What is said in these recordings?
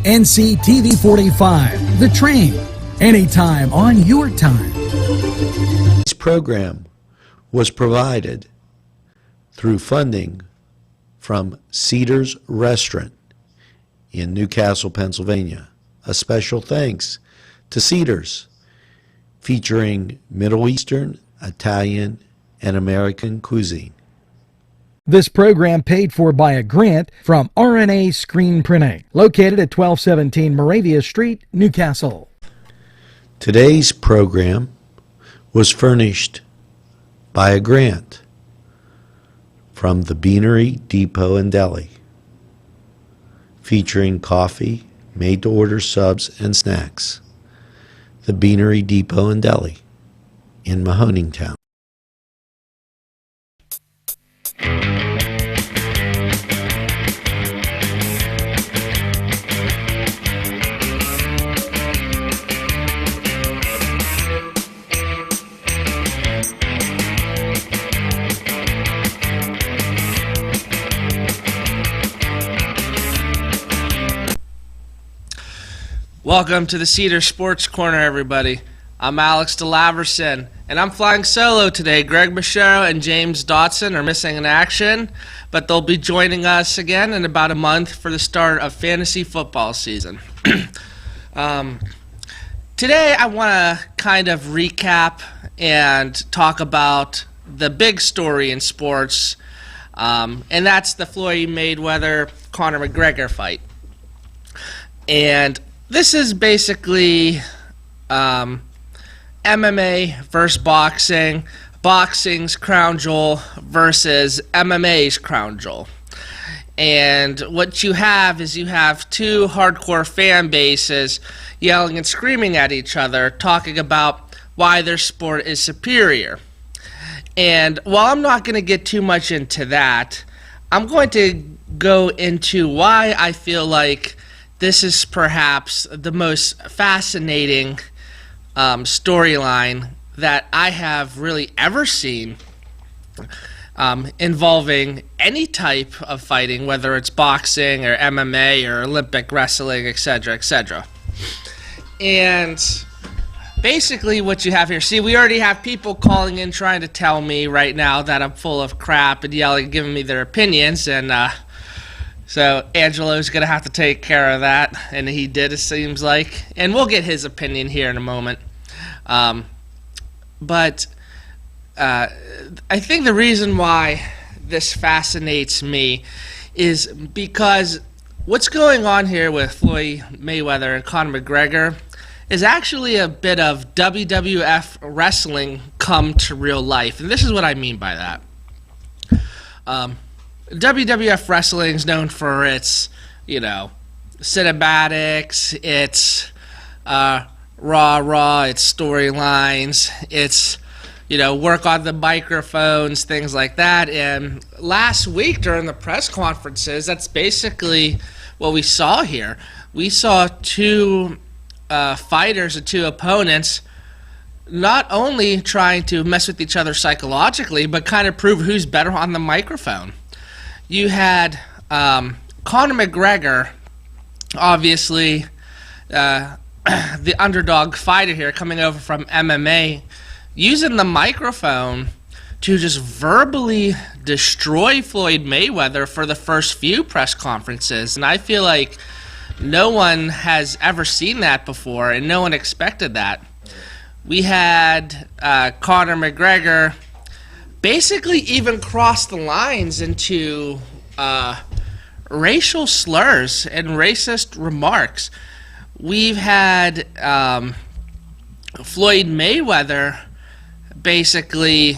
NCTV45, The Train, anytime on your time. This program was provided through funding from Cedars Restaurant in Newcastle, Pennsylvania. A special thanks to Cedars, featuring Middle Eastern, Italian, and American cuisine. This program paid for by a grant from RNA Screen Printing, located at 1217 Moravia Street, Newcastle. Today's program was furnished by a grant from the Beanery Depot and Deli, featuring coffee, made-to-order subs, and snacks. The Beanery Depot and Deli in Mahoningtown. Welcome to the Cedars Sports Corner, everybody. I'm Alex DeLaverson, and I'm flying solo today. Greg Machero and James Dotson are missing in action, but they'll be joining us again in about a month for the start of fantasy football season. Today I want to kind of recap and talk about the big story in sports, and that's the Floyd Mayweather-Conor McGregor fight. And this is basically MMA versus boxing, boxing's crown jewel versus MMA's crown jewel. And what you have is you have two hardcore fan bases yelling and screaming at each other, talking about why their sport is superior. And while I'm not going to get too much into that, I'm going to go into why I feel like this is perhaps the most fascinating storyline that I have really ever seen involving any type of fighting, whether it's boxing or MMA or Olympic wrestling, etc., etc. And basically what you have here, see, we already have people calling in trying to tell me right now that I'm full of crap and yelling, giving me their opinions, and so Angelo's going to have to take care of that, and he did, it seems like. And we'll get his opinion here in a moment. But I think the reason why this fascinates me is because what's going on here with Floyd Mayweather and Conor McGregor is actually a bit of WWF wrestling come to real life. And this is what I mean by that. WWF wrestling is known for its, cinematics, its raw, its storylines, its, work on the microphones, things like that. And last week during the press conferences, that's basically what we saw here. We saw two fighters and two opponents not only trying to mess with each other psychologically, but kind of prove who's better on the microphone. You had Conor McGregor, obviously the underdog fighter here, coming over from MMA, using the microphone to just verbally destroy Floyd Mayweather for the first few press conferences. And I feel like no one has ever seen that before, and no one expected that. We had Conor McGregor basically even cross the lines into racial slurs and racist remarks. We've had Floyd Mayweather basically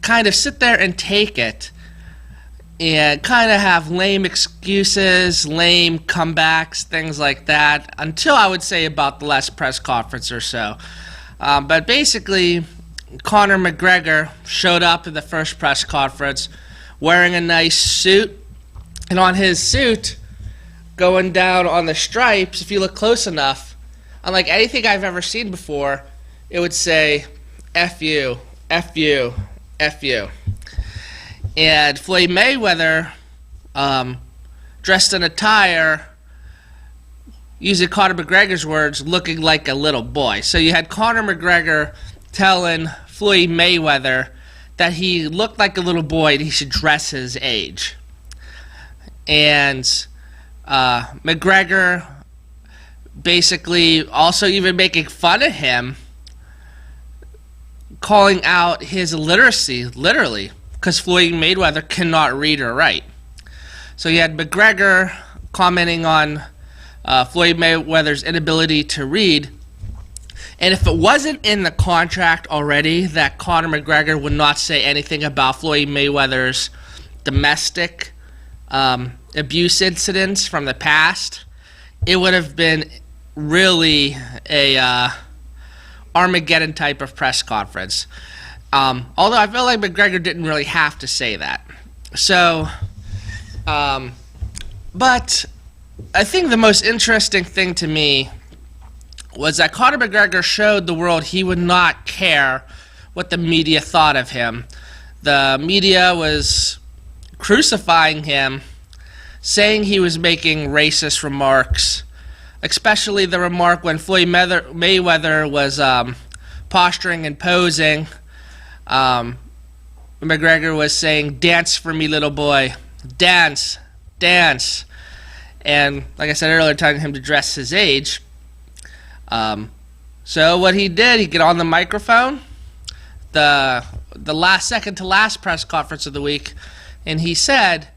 kind of sit there and take it and kind of have lame excuses, lame comebacks, things like that, until I would say about the last press conference or so. But basically, Conor McGregor showed up at the first press conference wearing a nice suit, and on his suit, going down on the stripes, if you look close enough, unlike anything I've ever seen before, it would say, F you, F you, F you. And Floyd Mayweather, dressed in attire, using Conor McGregor's words, looking like a little boy. So you had Conor McGregor telling Floyd Mayweather that he looked like a little boy and he should dress his age. And McGregor basically also even making fun of him, calling out his illiteracy, literally, because Floyd Mayweather cannot read or write. So you had McGregor commenting on Floyd Mayweather's inability to read. And if it wasn't in the contract already that Conor McGregor would not say anything about Floyd Mayweather's domestic abuse incidents from the past, it would have been really a Armageddon type of press conference. Although I feel like McGregor didn't really have to say that. So, but I think the most interesting thing to me was that Conor McGregor showed the world he would not care what the media thought of him. The media was crucifying him, saying he was making racist remarks, especially the remark when Floyd Mayweather was posturing and posing. McGregor was saying, "Dance for me, little boy. Dance, dance." And like I said earlier, telling him to dress his age. So what he did, he got on the microphone, the second to last press conference of the week, and he said,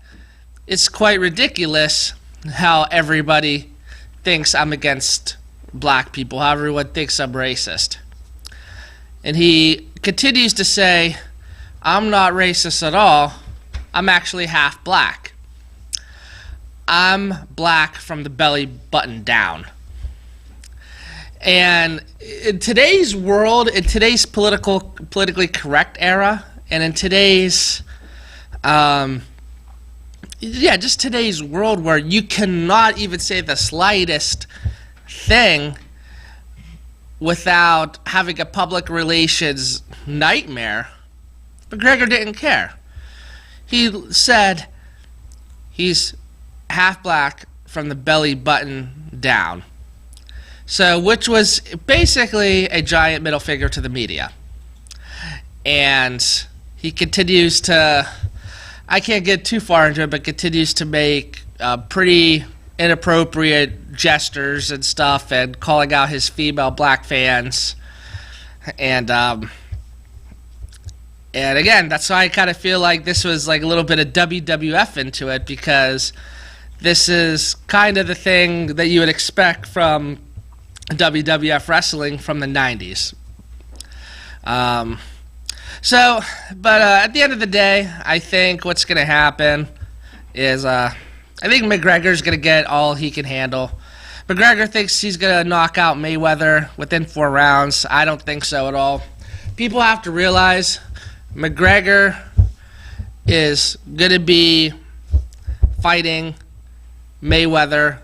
"It's quite ridiculous how everybody thinks I'm against black people, how everyone thinks I'm racist." And he continues to say, "I'm not racist at all. I'm actually half black. I'm black from the belly button down." And in today's world, in today's politically correct era, and in today's just today's world where you cannot even say the slightest thing without having a public relations nightmare, McGregor didn't care. He said he's half black from the belly button down. So, which was basically a giant middle finger to the media. And he continues to, I can't get too far into it, but continues to make pretty inappropriate gestures and stuff, and calling out his female black fans. And again, that's why I kind of feel like this was like a little bit of WWF into it, because this is kind of the thing that you would expect from WWF wrestling from the 90s. But at the end of the day, I think what's going to happen is I think McGregor's going to get all he can handle. McGregor thinks he's going to knock out Mayweather within 4 rounds. I don't think so at all. People have to realize McGregor is going to be fighting Mayweather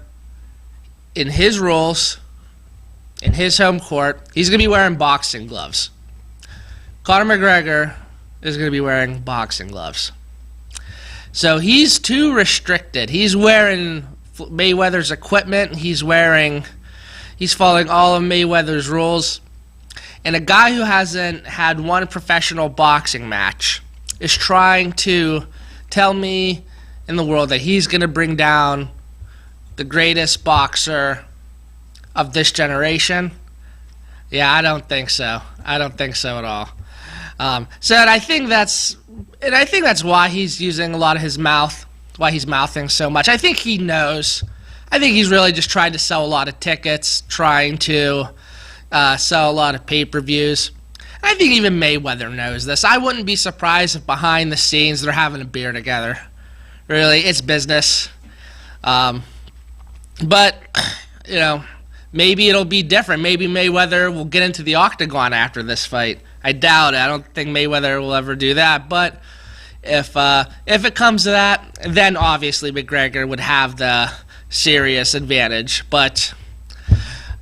in his rules, in his home court. He's going to be wearing boxing gloves. Conor McGregor is going to be wearing boxing gloves. So he's too restricted. He's wearing Mayweather's equipment. He's following all of Mayweather's rules. And a guy who hasn't had one professional boxing match is trying to tell me in the world that he's going to bring down the greatest boxer of this generation. Yeah, I don't think so. I don't think so at all. So I think that's why he's using a lot of his mouth, why he's mouthing so much. I think he knows. I think he's really just trying to sell a lot of tickets, trying to sell a lot of pay-per-views. I think even Mayweather knows this. I wouldn't be surprised if behind the scenes they're having a beer together. Really, it's business. But, maybe it'll be different. Maybe Mayweather will get into the octagon after this fight. I doubt it. I don't think Mayweather will ever do that. But if it comes to that, then obviously McGregor would have the serious advantage. But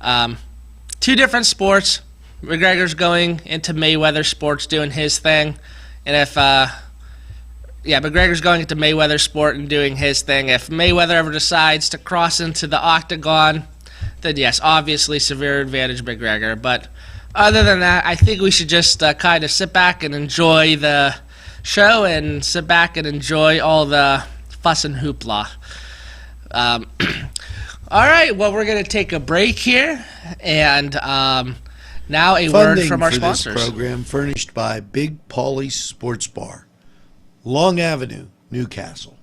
2 different sports. McGregor's going into Mayweather sports, doing his thing. And if McGregor's going into Mayweather sport and doing his thing. If Mayweather ever decides to cross into the octagon, then yes, obviously severe advantage McGregor. But other than that, I think we should just kind of sit back and enjoy the show and sit back and enjoy all the fuss and hoopla. All right, well, we're going to take a break here, and now a word from our sponsors. This program furnished by Big Paulie's Sports Bar, Long Avenue, Newcastle.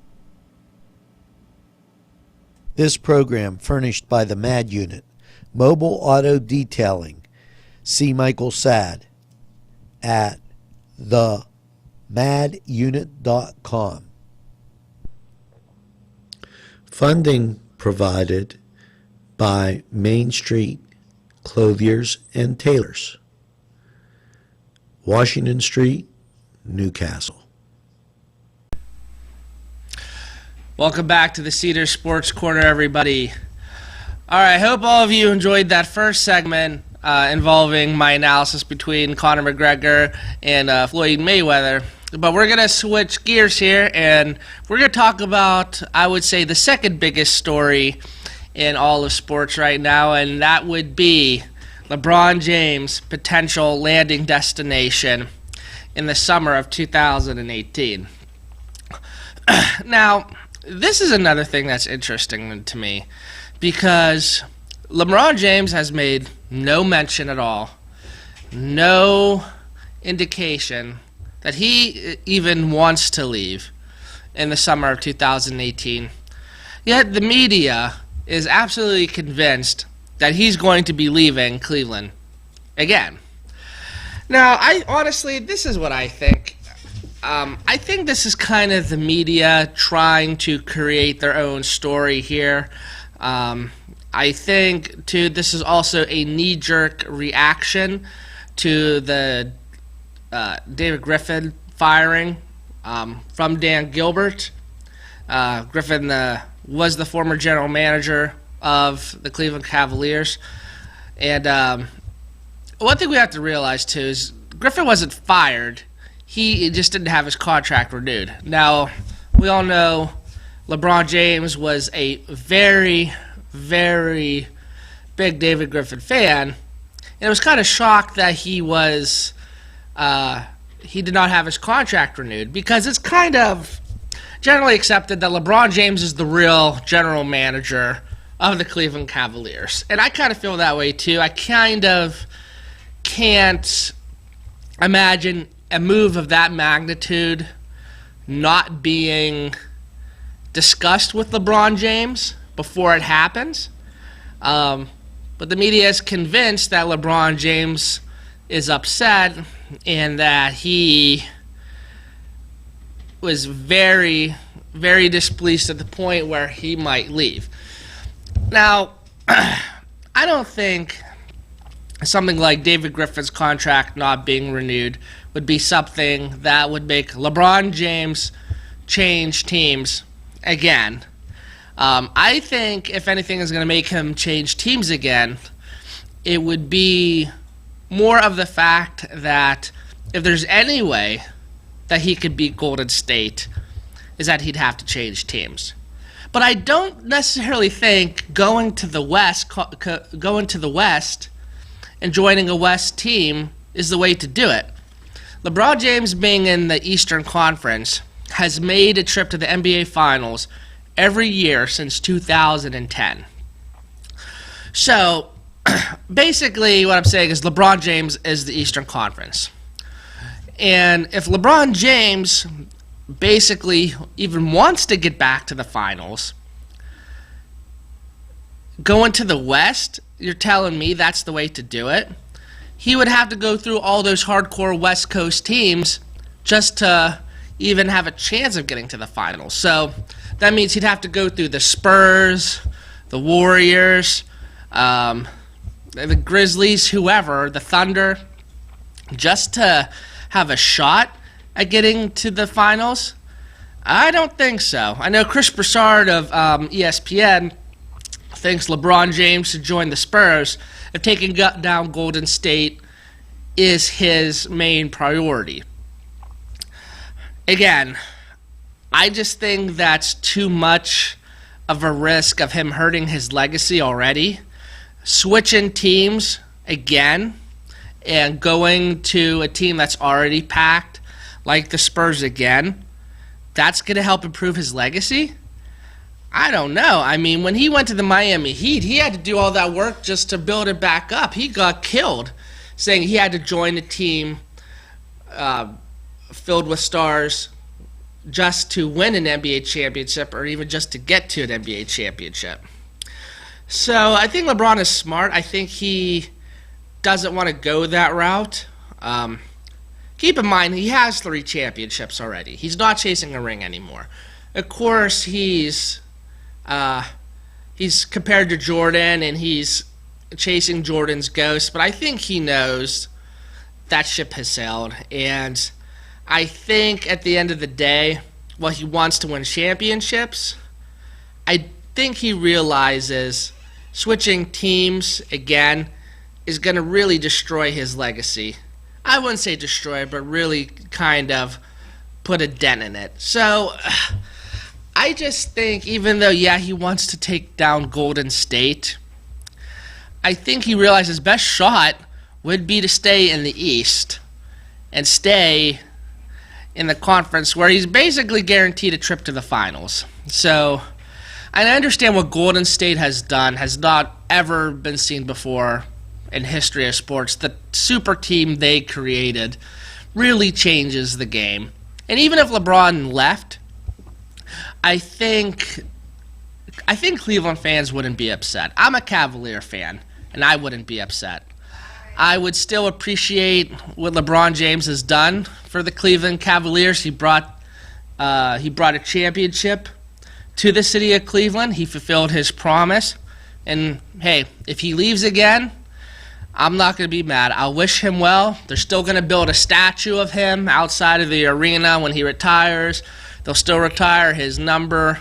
This program furnished by the Mad Unit, Mobile Auto Detailing. See Michael Sad at themadunit.com. Funding provided by Main Street Clothiers and Tailors, Washington Street, Newcastle. Welcome back to the Cedars Sports Corner, everybody. All right, I hope all of you enjoyed that first segment involving my analysis between Conor McGregor and Floyd Mayweather. But we're going to switch gears here, and we're going to talk about, I would say, the second biggest story in all of sports right now, and that would be LeBron James' potential landing destination in the summer of 2018. Now, this is another thing that's interesting to me, because LeBron James has made no mention at all, no indication that he even wants to leave in the summer of 2018. Yet the media is absolutely convinced that he's going to be leaving Cleveland again. Now, I honestly, this is what I think. I think this is kind of the media trying to create their own story here. I think, too, this is also a knee-jerk reaction to the David Griffin firing from Dan Gilbert. Griffin was the former general manager of the Cleveland Cavaliers. And one thing we have to realize, too, is Griffin wasn't fired. He just didn't have his contract renewed. Now, we all know LeBron James was a very, very big David Griffin fan, and it was kind of shocked that he did not have his contract renewed, because it's kind of generally accepted that LeBron James is the real general manager of the Cleveland Cavaliers. And I kind of feel that way too. I kind of can't imagine a move of that magnitude not being discussed with LeBron James before it happens. But the media is convinced that LeBron James is upset and that he was very, very displeased at the point where he might leave. Now, I don't think something like David Griffin's contract not being renewed would be something that would make LeBron James change teams again. I think if anything is going to make him change teams again, it would be more of the fact that if there's any way that he could beat Golden State, is that he'd have to change teams. But I don't necessarily think going to the West and joining a West team is the way to do it. LeBron James, being in the Eastern Conference, has made a trip to the NBA Finals every year since 2010. So, basically what I'm saying is LeBron James is the Eastern Conference. And if LeBron James basically even wants to get back to the finals, going to the West, you're telling me that's the way to do it? He would have to go through all those hardcore West Coast teams just to even have a chance of getting to the finals. So that means he'd have to go through the Spurs, the Warriors, the Grizzlies, whoever, the Thunder, just to have a shot at getting to the finals? I don't think so. I know Chris Broussard of ESPN thinks LeBron James should join the Spurs if taking down Golden State is his main priority. Again, I just think that's too much of a risk of him hurting his legacy already switching teams again and going to a team that's already packed, like the Spurs again, that's going to help improve his legacy? I don't know. I mean, when he went to the Miami Heat, he had to do all that work just to build it back up. He got killed saying he had to join a team filled with stars just to win an NBA championship or even just to get to an NBA championship. So I think LeBron is smart. I think he doesn't want to go that route. Keep in mind, he has 3 championships already. He's not chasing a ring anymore. Of course, he's compared to Jordan, and he's chasing Jordan's ghost, but I think he knows that ship has sailed, and I think at the end of the day, while he wants to win championships, I think he realizes switching teams again is going to really destroy his legacy. I wouldn't say destroy it, but really kind of put a dent in it. So I just think, even though, yeah, he wants to take down Golden State, I think he realized his best shot would be to stay in the East and stay in the conference where he's basically guaranteed a trip to the finals. So, and I understand what Golden State has done has not ever been seen before in history of sports. The super team they created really changes the game. And even if LeBron left, I think Cleveland fans wouldn't be upset. I'm a Cavalier fan, and I wouldn't be upset. I would still appreciate what LeBron James has done for the Cleveland Cavaliers. He brought a championship to the city of Cleveland. He fulfilled his promise. And, hey, if he leaves again, I'm not going to be mad. I'll wish him well. They're still going to build a statue of him outside of the arena when he retires. They'll still retire his number.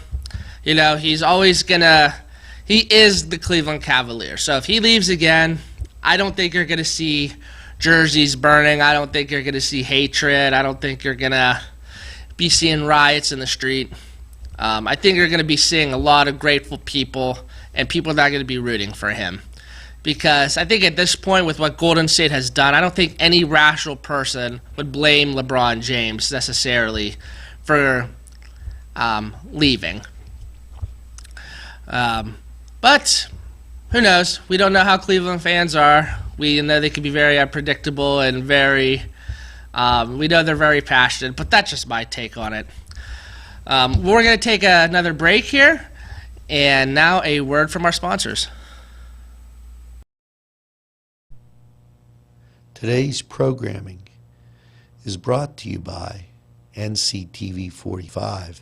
You know, he's always going to – he is the Cleveland Cavalier. So if he leaves again, I don't think you're going to see jerseys burning. I don't think you're going to see hatred. I don't think you're going to be seeing riots in the street. I think you're going to be seeing a lot of grateful people and people that are going to be rooting for him. Because I think at this point, with what Golden State has done, I don't think any rational person would blame LeBron James necessarily for leaving. But who knows? We don't know how Cleveland fans are. We know they can be very unpredictable and very we know they're very passionate, but that's just my take on it. We're going to take another break here, and now a word from our sponsors. Today's programming is brought to you by NCTV45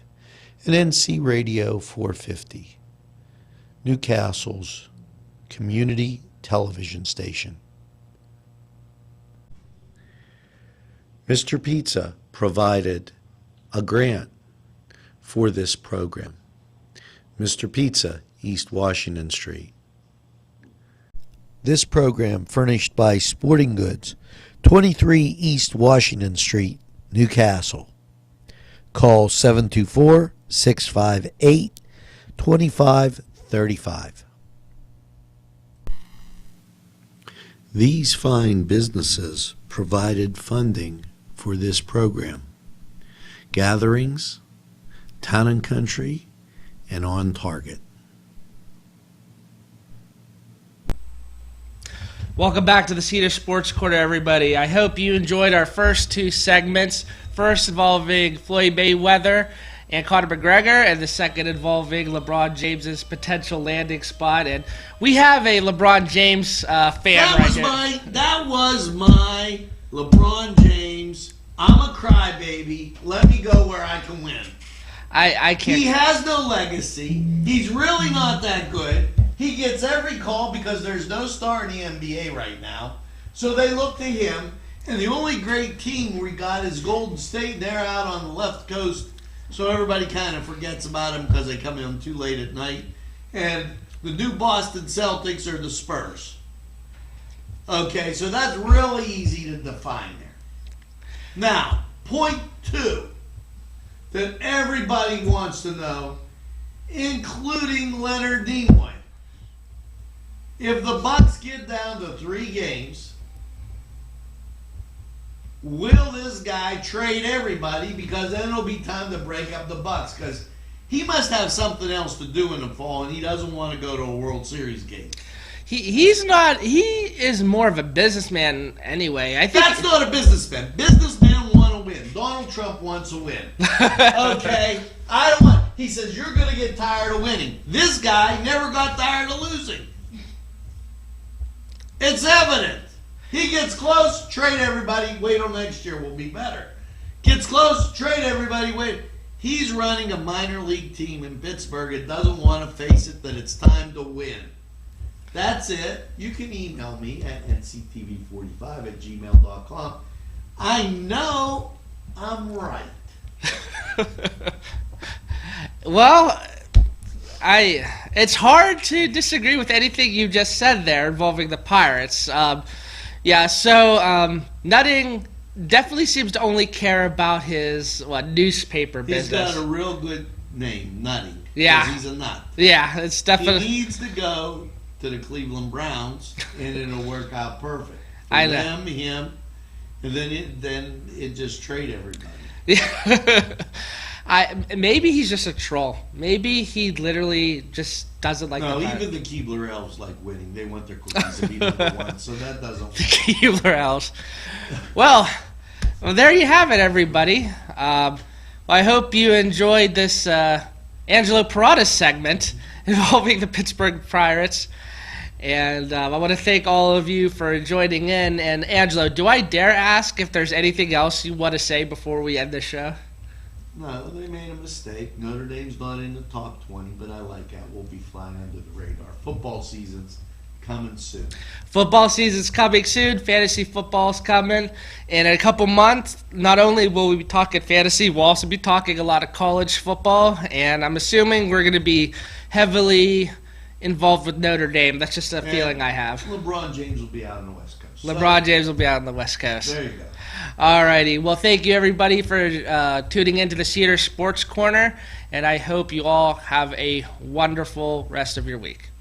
and NC Radio 450, Newcastle's community television station. Mr. Pizza provided a grant for this program. Mr. Pizza, East Washington Street. This program furnished by Sporting Goods, 23 East Washington Street, Newcastle. Call 724-658-2535. These fine businesses provided funding for this program. Gatherings, Town and Country, and On Target. Welcome back to the Cedars Sports Corner, everybody. I hope you enjoyed our first 2 segments. First involving Floyd Mayweather and Conor McGregor, and the second involving LeBron James's potential landing spot. And we have a LeBron James fan here. That was my LeBron James. I'm a crybaby. Let me go where I can win. I can't. He has no legacy. He's really not that good. He gets every call because there's no star in the NBA right now. So they look to him. And the only great team we got is Golden State. They're out on the left coast. So everybody kind of forgets about them because they come in too late at night. And the new Boston Celtics are the Spurs. Okay, so that's really easy to define there. Now, point 2 that everybody wants to know, including Leonard Nimoy. If the Bucks get down to 3 games, will this guy trade everybody? Because then it'll be time to break up the Bucks. Because he must have something else to do in the fall, and he doesn't want to go to a World Series game. He's not. He is more of a businessman anyway. I think That's not a businessman. Businessmen want to win. Donald Trump wants to win. Okay? I don't want. He says you're going to get tired of winning. This guy never got tired of losing. It's evident. He gets close, trade everybody, wait till next year, we'll be better. Gets close, trade everybody, wait. He's running a minor league team in Pittsburgh and doesn't want to face it that it's time to win. That's it. You can email me at nctv45@gmail.com. I know I'm right. Well, it's hard to disagree with anything you just said there involving the Pirates. Nutting definitely seems to only care about his newspaper business. He's got a real good name, Nutting. Yeah. He's a nut. Yeah, it's definitely. He needs to go to the Cleveland Browns, and it'll work out perfect. For I know. them, him, and then it just trade everybody. Yeah. Maybe he's just a troll. Maybe he literally just doesn't like. No, the even the Keebler Elves like winning. They want their cookies to be number one, so that doesn't work. Keebler Elves. Well, there you have it, everybody. I hope you enjoyed this Angelo Parada segment involving the Pittsburgh Pirates. And I want to thank all of you for joining in. And Angelo, do I dare ask if there's anything else you want to say before we end the show? No, they made a mistake. Notre Dame's not in the top 20, but I like that. We'll be flying under the radar. Football season's coming soon. Football season's coming soon. Fantasy football's coming. In a couple months, not only will we be talking fantasy, we'll also be talking a lot of college football. And I'm assuming we're going to be heavily involved with Notre Dame. That's just a feeling I have. LeBron James will be out on the West Coast. LeBron James will be out on the West Coast. There you go. Alrighty. Well, thank you everybody for tuning into the Cedars Sports Corner, and I hope you all have a wonderful rest of your week.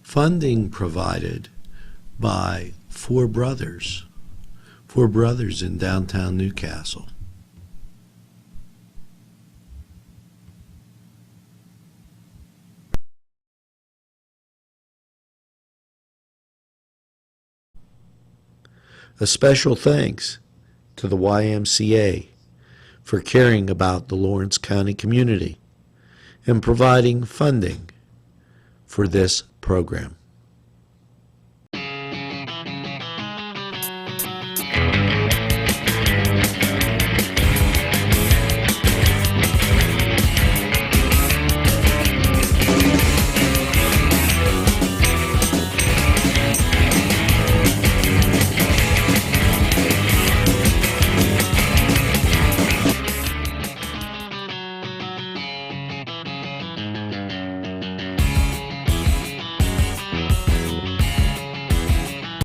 Funding provided by Four Brothers in downtown Newcastle. A special thanks to the YMCA for caring about the Lawrence County community and providing funding for this program.